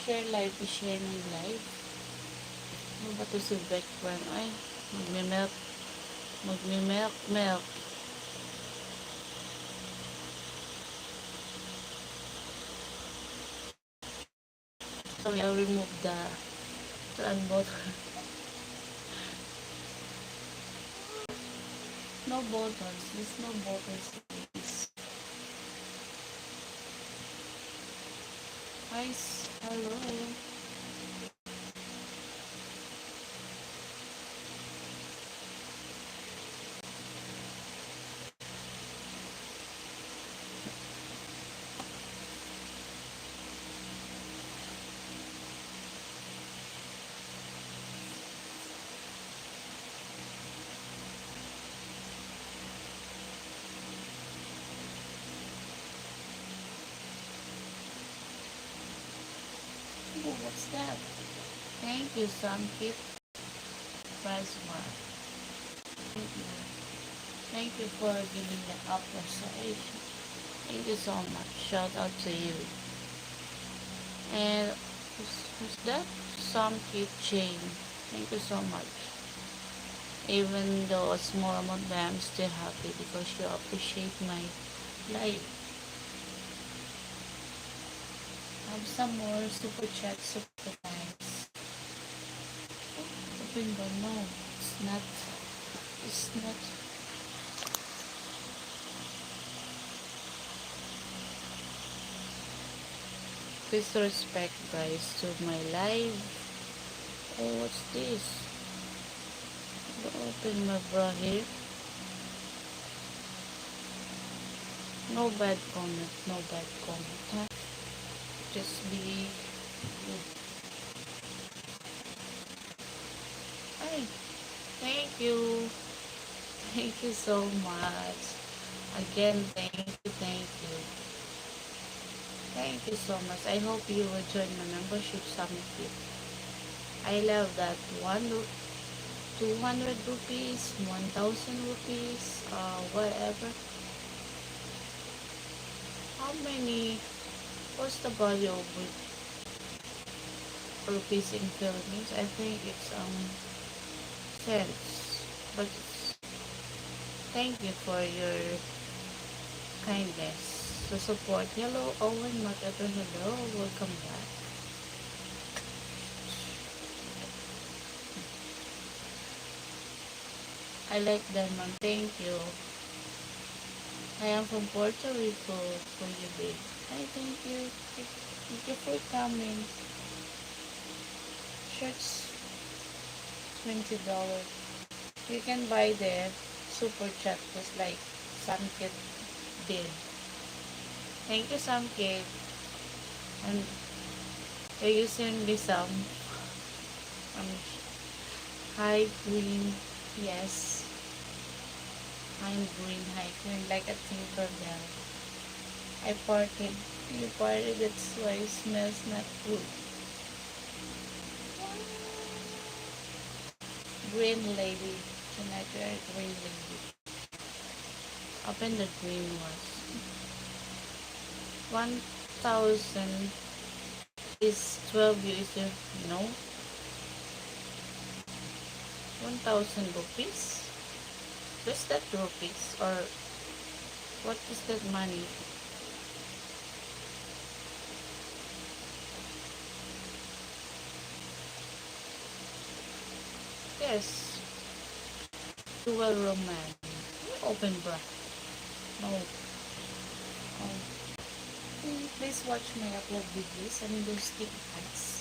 Share live, i-share ng live. Ano ba to si Beckwan? Ay, magme-milk. Milk. Sorry, I'll remove the unbought. No bottles. There's no bottles. Guys, hello. Oh, what's that? Thank you, Samkit. Price one. Thank you. Thank you for giving the appreciation. Thank you so much. Shout out to you. And who's that? Samkit chain. Thank you so much. Even though a small amount, but I'm still happy because you appreciate my life. Have some more super chat, super thanks. Open ba? No, it's not. It's not. Please respect, guys, to my live. Oh, what's this? Open my bra here. No bad comment. No bad comment. Huh? Just be good. Ay, thank you. Thank you so much. Again, thank you, thank you. Thank you so much. I hope you will join my membership summit. I love that 200 rupees, 1000 rupees, whatever. How many, what's the value of rupees in Philippines? I think it's cents. But thank you for your kindness, the support. Hello, Owen Makato. Hello, welcome back. I like diamond. Thank you. I am from Puerto Rico for you, babe. Hi, thank you. Thank you for coming. Shirts, $20. You can buy the super chat just like Samkit did. Thank you, Samkit. And you're using this high green. Yes, I'm green high green like a Tinkerbell. I farted. You farted. That's why it smells not good. Green lady. Can I wear green lady? Open the green ones. 1000 is 12 years. No. 1000 rupees? Is that rupees or what is that money? Yes. Dual Roman. Open bra. No. Oh. Please watch my upload videos and those skip ads.